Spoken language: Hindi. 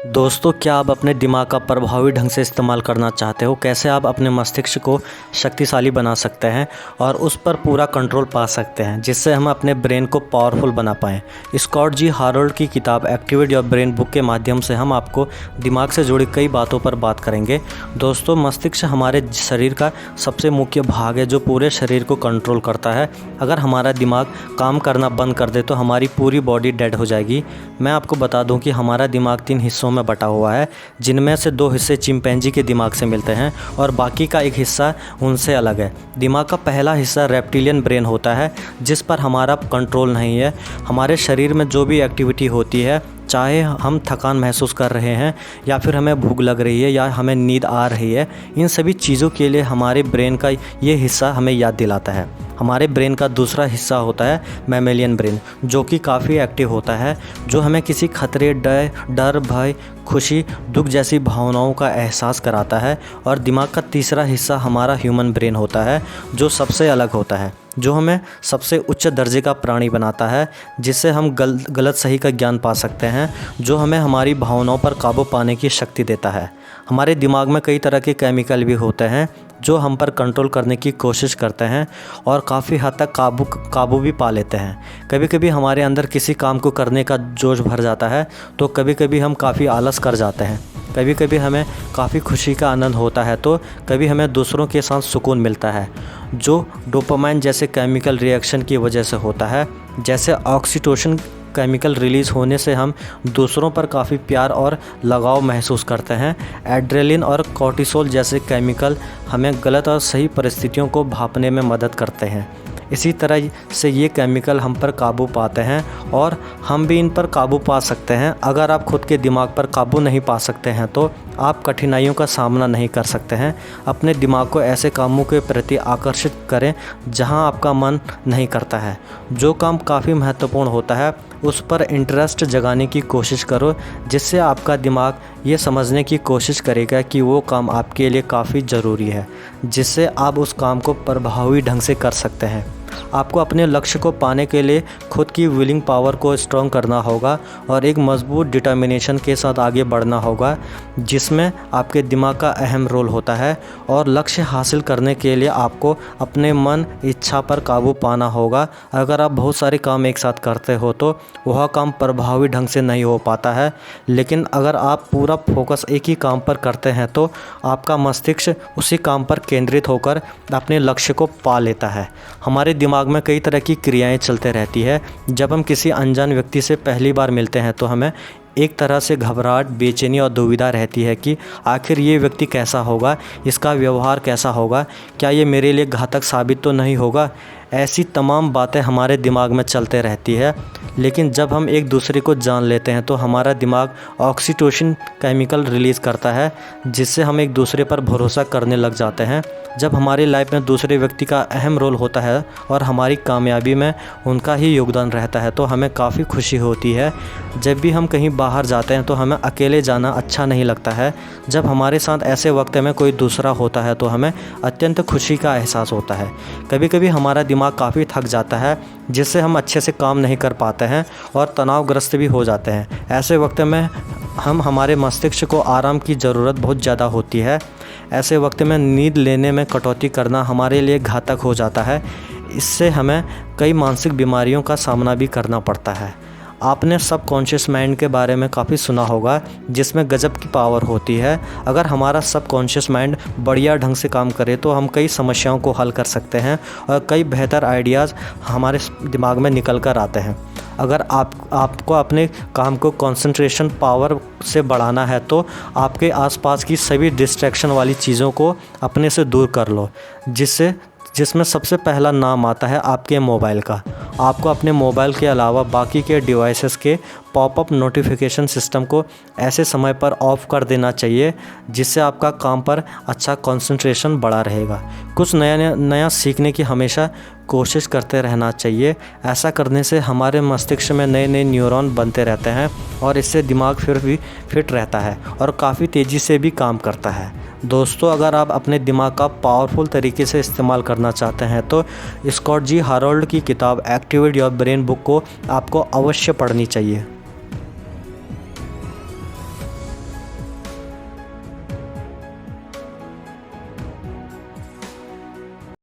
दोस्तों, क्या आप अपने दिमाग का प्रभावी ढंग से इस्तेमाल करना चाहते हो? कैसे आप अपने मस्तिष्क को शक्तिशाली बना सकते हैं और उस पर पूरा कंट्रोल पा सकते हैं, जिससे हम अपने ब्रेन को पावरफुल बना पाएँ। स्कॉट जी हारोल्ड की किताब एक्टिवेट योर ब्रेन बुक के माध्यम से हम आपको दिमाग से जुड़ी कई बातों पर बात करेंगे। दोस्तों, मस्तिष्क हमारे शरीर का सबसे मुख्य भाग है जो पूरे शरीर को कंट्रोल करता है। अगर हमारा दिमाग काम करना बंद कर दे तो हमारी पूरी बॉडी डेड हो जाएगी। मैं आपको बता दूं कि हमारा दिमाग 3 हिस्सों में बटा हुआ है, जिनमें से 2 हिस्से चिंपैंजी के दिमाग से मिलते हैं और बाकी का एक हिस्सा उनसे अलग है। दिमाग का पहला हिस्सा रेप्टिलियन ब्रेन होता है, जिस पर हमारा कंट्रोल नहीं है। हमारे शरीर में जो भी एक्टिविटी होती है, चाहे हम थकान महसूस कर रहे हैं या फिर हमें भूख लग रही है या हमें नींद आ रही है, इन सभी चीज़ों के लिए हमारे ब्रेन का ये हिस्सा हमें याद दिलाता है। हमारे ब्रेन का दूसरा हिस्सा होता है मैमेलियन ब्रेन, जो कि काफ़ी एक्टिव होता है, जो हमें किसी खतरे, डर, भय, खुशी, दुख जैसी भावनाओं का एहसास कराता है। और दिमाग का तीसरा हिस्सा हमारा ह्यूमन ब्रेन होता है, जो सबसे अलग होता है, जो हमें सबसे उच्च दर्जे का प्राणी बनाता है, जिससे हम गलत सही का ज्ञान पा सकते हैं, जो हमें हमारी भावनाओं पर काबू पाने की शक्ति देता है। हमारे दिमाग में कई तरह के केमिकल भी होते हैं जो हम पर कंट्रोल करने की कोशिश करते हैं और काफ़ी हद तक काबू भी पा लेते हैं। कभी कभी हमारे अंदर किसी काम को करने का जोश भर जाता है, तो कभी कभी हम काफ़ी आलस कर जाते हैं। कभी कभी हमें काफ़ी खुशी का आनंद होता है, तो कभी हमें दूसरों के साथ सुकून मिलता है, जो डोपामाइन जैसे केमिकल रिएक्शन की वजह से होता है। जैसे ऑक्सीटोसिन केमिकल रिलीज़ होने से हम दूसरों पर काफ़ी प्यार और लगाव महसूस करते हैं। एड्रेनलिन और कॉर्टिसोल जैसे केमिकल हमें गलत और सही परिस्थितियों को भांपने में मदद करते हैं। इसी तरह से ये केमिकल हम पर काबू पाते हैं और हम भी इन पर काबू पा सकते हैं। अगर आप खुद के दिमाग पर काबू नहीं पा सकते हैं तो आप कठिनाइयों का सामना नहीं कर सकते हैं। अपने दिमाग को ऐसे कामों के प्रति आकर्षित करें जहां आपका मन नहीं करता है। जो काम काफ़ी महत्वपूर्ण होता है उस पर इंटरेस्ट जगाने की कोशिश करो, जिससे आपका दिमाग ये समझने की कोशिश करेगा कि वो काम आपके लिए काफ़ी ज़रूरी है, जिससे आप उस काम को प्रभावी ढंग से कर सकते हैं। आपको अपने लक्ष्य को पाने के लिए खुद की विलिंग पावर को स्ट्रॉन्ग करना होगा और एक मजबूत डिटर्मिनेशन के साथ आगे बढ़ना होगा, जिसमें आपके दिमाग का अहम रोल होता है। और लक्ष्य हासिल करने के लिए आपको अपने मन इच्छा पर काबू पाना होगा। अगर आप बहुत सारे काम एक साथ करते हो तो वह काम प्रभावी ढंग से नहीं हो पाता है, लेकिन अगर आप पूरा फोकस एक ही काम पर करते हैं तो आपका मस्तिष्क उसी काम पर केंद्रित होकर अपने लक्ष्य को पा लेता है। हमारे दिमाग में कई तरह की क्रियाएं चलते रहती है। जब हम किसी अनजान व्यक्ति से पहली बार मिलते हैं तो हमें एक तरह से घबराहट, बेचैनी और दुविधा रहती है कि आखिर ये व्यक्ति कैसा होगा, इसका व्यवहार कैसा होगा, क्या ये मेरे लिए घातक साबित तो नहीं होगा। ऐसी तमाम बातें हमारे दिमाग में चलते रहती है। लेकिन जब हम एक दूसरे को जान लेते हैं तो हमारा दिमाग ऑक्सीटोसिन केमिकल रिलीज़ करता है, जिससे हम एक दूसरे पर भरोसा करने लग जाते हैं। जब हमारी लाइफ में दूसरे व्यक्ति का अहम रोल होता है और हमारी कामयाबी में उनका ही योगदान रहता है तो हमें काफ़ी खुशी होती है। जब भी हम कहीं बाहर जाते हैं तो हमें अकेले जाना अच्छा नहीं लगता है। जब हमारे साथ ऐसे वक्त में कोई दूसरा होता है तो हमें अत्यंत खुशी का एहसास होता है। कभी कभी हमारा दिमाग काफ़ी थक जाता है, जिससे हम अच्छे से काम नहीं कर पाते हैं और तनावग्रस्त भी हो जाते हैं। ऐसे वक्त में हमारे मस्तिष्क को आराम की ज़रूरत बहुत ज़्यादा होती है। ऐसे वक्त में नींद लेने में कटौती करना हमारे लिए घातक हो जाता है। इससे हमें कई मानसिक बीमारियों का सामना भी करना पड़ता है। आपने सबकॉन्शियस माइंड के बारे में काफ़ी सुना होगा, जिसमें गजब की पावर होती है। अगर हमारा सबकॉन्शियस माइंड बढ़िया ढंग से काम करे तो हम कई समस्याओं को हल कर सकते हैं और कई बेहतर आइडियाज़ हमारे दिमाग में निकल कर आते हैं। अगर आपको अपने काम को कंसंट्रेशन पावर से बढ़ाना है तो आपके आसपास की सभी डिस्ट्रैक्शन वाली चीज़ों को अपने से दूर कर लो, जिसमें सबसे पहला नाम आता है आपके मोबाइल का। आपको अपने मोबाइल के अलावा बाकी के डिवाइसेस के पॉपअप नोटिफिकेशन सिस्टम को ऐसे समय पर ऑफ़ कर देना चाहिए, जिससे आपका काम पर अच्छा कंसंट्रेशन बढ़ा रहेगा। कुछ नया सीखने की हमेशा कोशिश करते रहना चाहिए। ऐसा करने से हमारे मस्तिष्क में नए नए न्यूरॉन बनते रहते हैं और इससे दिमाग फिर भी फिट रहता है और काफ़ी तेज़ी से भी काम करता है। दोस्तों, अगर आप अपने दिमाग का पावरफुल तरीके से इस्तेमाल करना चाहते हैं तो स्कॉट जी हारोल्ड की किताब एक्टिवेट योर ब्रेन बुक को आपको अवश्य पढ़नी चाहिए।